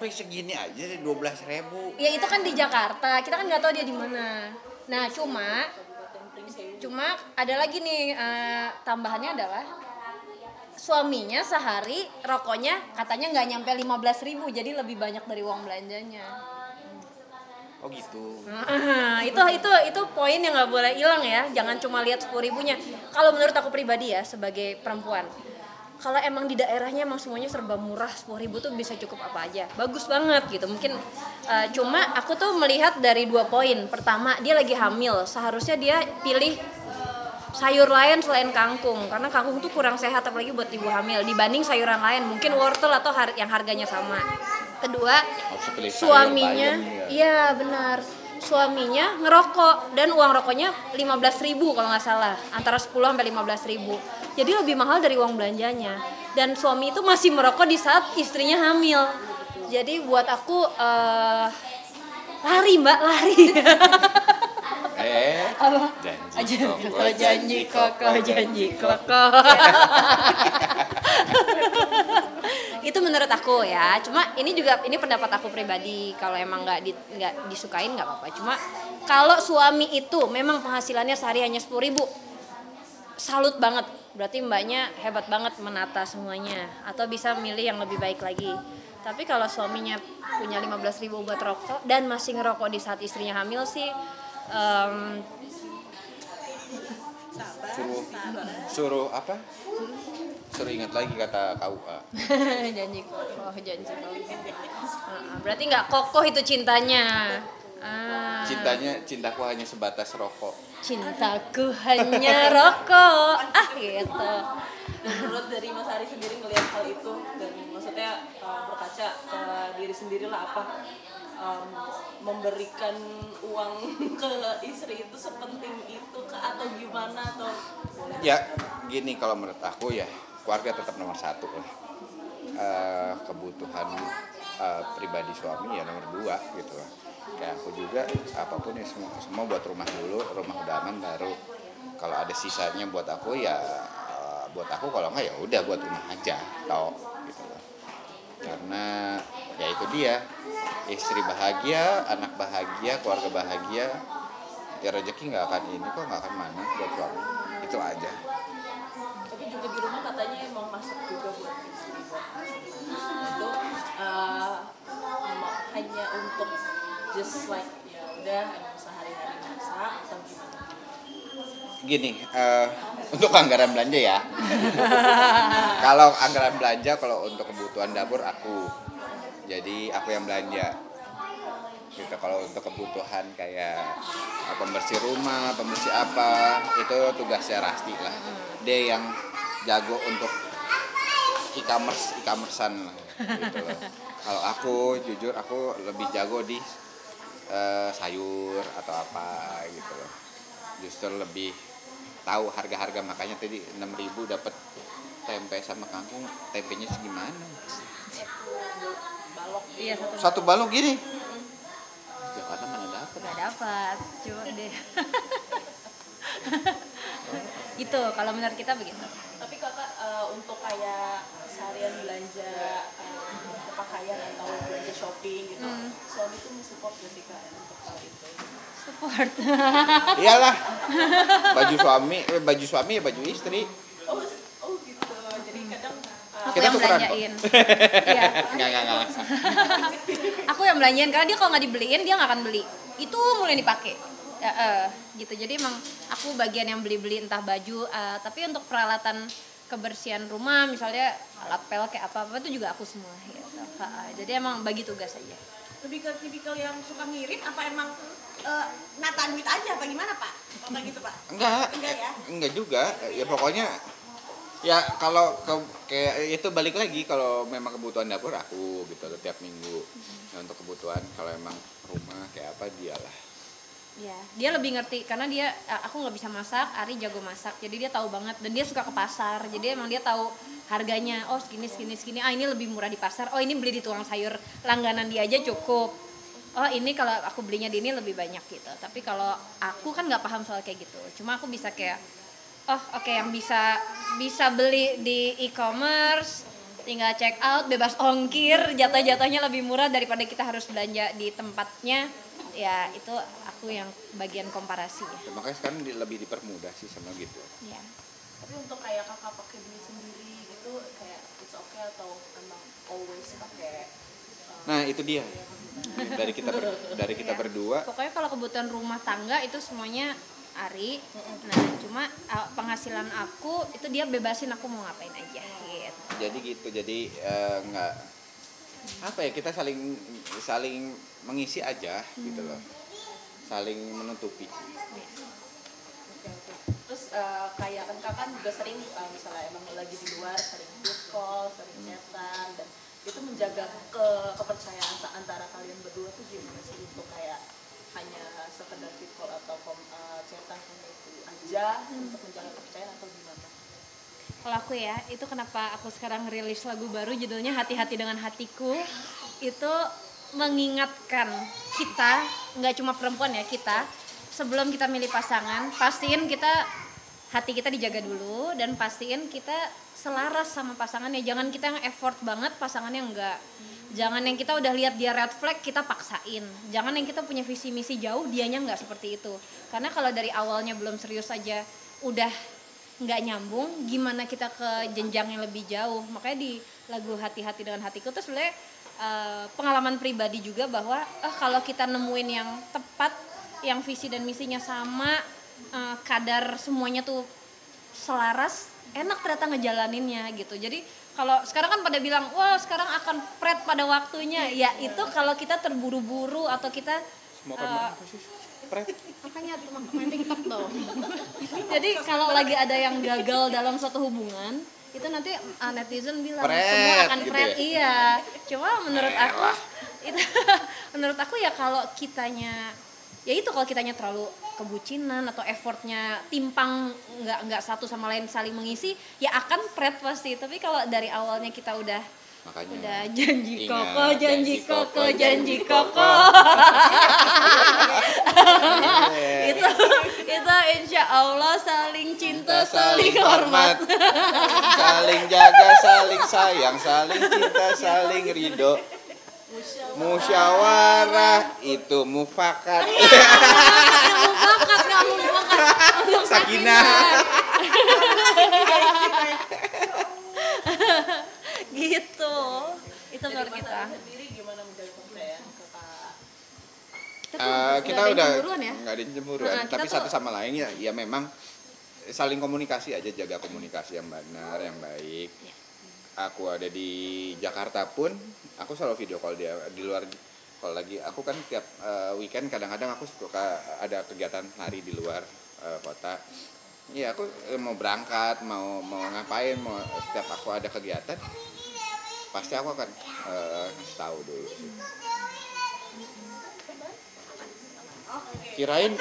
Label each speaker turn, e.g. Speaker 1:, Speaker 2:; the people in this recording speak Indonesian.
Speaker 1: sampai segini aja 12.000.
Speaker 2: Ya itu kan di Jakarta, kita kan nggak tahu dia di mana. Nah cuma ada lagi nih tambahannya adalah suaminya sehari rokoknya katanya nggak nyampe 15.000, jadi lebih banyak dari uang belanjanya.
Speaker 1: Oh gitu.
Speaker 2: Itu poin yang nggak boleh hilang ya. Jangan cuma lihat 10.000-nya. Kalau menurut aku pribadi ya sebagai perempuan, kalau emang di daerahnya emang semuanya serba murah, 10.000 tuh bisa cukup apa aja, bagus banget gitu. Mungkin cuma aku tuh melihat dari 2 poin. Pertama, dia lagi hamil, seharusnya dia pilih sayur lain selain kangkung, karena kangkung tuh kurang sehat apalagi buat ibu hamil dibanding sayuran lain, mungkin wortel atau yang harganya sama. Kedua, suaminya, iya benar, suaminya ngerokok dan uang rokoknya 15.000 kalau nggak salah, antara 10 sampai 15.000. Jadi lebih mahal dari uang belanjanya. Dan suami itu masih merokok di saat istrinya hamil. Jadi buat aku lari mbak, lari. Janji koko. Itu menurut aku ya. Cuma ini pendapat aku pribadi. Kalau emang nggak disukain nggak apa-apa. Cuma kalau suami itu memang penghasilannya sehari hanya 10.000, salut banget. Berarti mbaknya hebat banget menata semuanya, atau bisa milih yang lebih baik lagi. Tapi kalau suaminya punya 15.000 buat rokok dan masih ngerokok di saat istrinya hamil sih,
Speaker 1: suruh apa? Suruh ingat lagi kata KUA.
Speaker 2: janji kokoh. Berarti nggak kokoh itu cintanya.
Speaker 1: Cintaku hanya sebatas rokok.
Speaker 2: Cintaku hanya rokok. Gitu.
Speaker 3: Menurut dari Mas Ari sendiri melihat hal itu dan maksudnya berkaca ke diri sendiri lah, apa memberikan uang ke istri itu sepenting itu atau gimana, atau
Speaker 1: ya gini, kalau menurut aku ya keluarga tetap nomor 1 lah. Kebutuhan pribadi suami ya nomor 2 gitu lah. Kayak aku juga apapun ya semua buat rumah dulu, rumah udah aman baru kalau ada sisanya buat aku ya buat aku, kalau enggak ya udah buat rumah aja tau gitu loh. Karena ya itu dia, istri bahagia, anak bahagia, keluarga bahagia, ya rezeki nggak akan mana buat suami, itu aja.
Speaker 3: Tapi juga di rumah katanya emang masak juga buat istri, itu hanya untuk just like ya udah emang sehari-hari masak atau gimana?
Speaker 1: Gini, untuk anggaran belanja ya. Kalau anggaran belanja, kalau untuk kebutuhan dapur aku, jadi aku yang belanja. Gitu. Kalau untuk kebutuhan kayak pembersih rumah, pembersih apa, itu tugasnya Rasti lah. Dia yang jago untuk e-commercean lah, gitu loh. Kalau aku jujur aku lebih jago di sayur atau apa gitu loh. Justru lebih tahu harga-harga, makanya tadi 6.000 dapat tempe sama kangkung, tempenya segimana?
Speaker 3: Balok.
Speaker 2: Iya,
Speaker 1: satu balok gini. Jakarta mana dapat?
Speaker 2: Nggak dapat, coba deh. Gitu, kalau menurut kita begitu.
Speaker 3: Tapi kakak untuk kayak seharian belanja pakaian atau belanja shopping gitu, suami tuh mensupport gak sih kak untuk hal itu?
Speaker 2: Support.
Speaker 1: Iyalah. Baju suami ya baju istri.
Speaker 3: Oh gitu. Jadi kadang
Speaker 2: Aku
Speaker 1: kita
Speaker 2: yang
Speaker 1: tukeran
Speaker 2: belanjain. Iya.
Speaker 1: Enggak.
Speaker 2: Aku yang belanjain, karena dia kalau nggak dibeliin dia nggak akan beli. Itu mulai dipakai. Gitu. Jadi emang aku bagian yang beli entah baju, tapi untuk peralatan kebersihan rumah misalnya alat pel kayak apa itu juga aku semua gitu. Jadi emang bagi tugas aja.
Speaker 4: Lebih ke tipikal yang suka ngirit apa emang nata duit aja apa gimana Pak? Apa gitu Pak?
Speaker 1: Enggak ya? Enggak juga. Ya pokoknya ya kalau kayak itu balik lagi, kalau memang kebutuhan dapur aku gitu tiap minggu. Nah, untuk kebutuhan kalau emang rumah kayak apa dialah.
Speaker 2: Ya, dia lebih ngerti karena aku nggak bisa masak, Ari jago masak, jadi dia tahu banget dan dia suka ke pasar, jadi emang dia tahu harganya. Oh segini, ini lebih murah di pasar. Oh ini beli di tukang sayur langganan dia aja cukup. Oh ini kalau aku belinya di ini lebih banyak gitu. Tapi kalau aku kan nggak paham soal kayak gitu. Cuma aku bisa kayak, oh oke, yang bisa beli di e-commerce tinggal check out, bebas ongkir, jatuh-jatuhnya lebih murah daripada kita harus belanja di tempatnya. Ya itu aku yang bagian komparasi ya.
Speaker 1: Ya, makanya sekarang lebih dipermudah sih sama gitu.
Speaker 2: Ya.
Speaker 3: Tapi untuk kayak kakak pakai duit sendiri gitu kayak it's okay atau emang always pakai
Speaker 1: Nah itu dia dari kita
Speaker 2: Ya.
Speaker 1: berdua.
Speaker 2: Pokoknya kalau kebutuhan rumah tangga itu semuanya Ari. Nah cuma penghasilan aku itu dia bebasin aku mau ngapain aja gitu.
Speaker 1: Jadi nggak apa ya, kita saling mengisi aja gitu loh, saling menutupi.
Speaker 3: Oke. Terus kayak kan kakak juga sering misalnya emang lagi di luar sering video call, sering chatan dan itu menjaga kepercayaan antara kalian berdua tuh gimana sih untuk kayak hanya sekedar video call atau chatan hanya itu aja untuk menjaga kepercayaan atau gimana?
Speaker 2: Kalau aku ya, itu kenapa aku sekarang rilis lagu baru judulnya Hati-Hati Dengan Hatiku. Itu mengingatkan kita, nggak cuma perempuan ya, kita sebelum kita milih pasangan, pastiin kita hati kita dijaga dulu dan pastiin kita selaras sama pasangannya. Jangan kita yang effort banget, pasangannya enggak. Jangan yang kita udah lihat dia red flag kita paksain. Jangan yang kita punya visi misi jauh dianya nggak seperti itu. Karena kalau dari awalnya belum serius aja udah nggak nyambung, gimana kita ke jenjang yang lebih jauh. Makanya di lagu Hati-Hati Dengan Hatiku tuh sebenarnya pengalaman pribadi juga bahwa kalau kita nemuin yang tepat, yang visi dan misinya sama, kadar semuanya tuh selaras, enak ternyata ngejalaninnya gitu. Jadi kalau sekarang kan pada bilang wah sekarang akan pret pada waktunya, ya itu kalau kita terburu-buru atau kita
Speaker 1: Semua apa sih? Pret.
Speaker 2: makanya main TikTok dong. Jadi kalau lagi ada yang gagal dalam suatu hubungan, itu nanti netizen bilang
Speaker 1: Pret,
Speaker 2: semua akan
Speaker 1: gitu
Speaker 2: pret.
Speaker 1: ya?
Speaker 2: Iya. Cuma menurut aku itu menurut aku ya kalau kitanya ya itu kalau kitanya terlalu kebucinan atau effortnya timpang, nggak satu sama lain saling mengisi, ya akan pret pasti. Tapi kalau dari awalnya kita udah janji
Speaker 1: ingat,
Speaker 2: koko, janji koko, janji koko. itu insya Allah saling cinta, saling hormat.
Speaker 1: Saling jaga, saling sayang, saling cinta, saling ridho. Musyawarah itu mufakat.
Speaker 2: Untuk
Speaker 1: Sakinah.
Speaker 2: Gitu. Itu
Speaker 3: Dari
Speaker 2: menurut kita.
Speaker 3: pasangan sendiri gimana menjaga kepercayaan kakak?
Speaker 1: Kita
Speaker 2: nggak ada
Speaker 1: udah
Speaker 2: yang cemburuan ya?
Speaker 1: nggak ada yang cemburuan,
Speaker 2: Nah, kita
Speaker 1: tapi
Speaker 2: tuh-
Speaker 1: satu sama lain ya memang saling komunikasi aja, jaga komunikasi yang benar, yang baik.
Speaker 2: Ya.
Speaker 1: Aku ada di Jakarta pun aku selalu video call dia. Di luar kalau lagi aku kan tiap weekend kadang-kadang aku suka ada kegiatan lari di luar kota. Iya, aku mau berangkat, mau ngapain, mau setiap aku ada kegiatan pasti aku akan ngasih tahu dulu sih. Kirain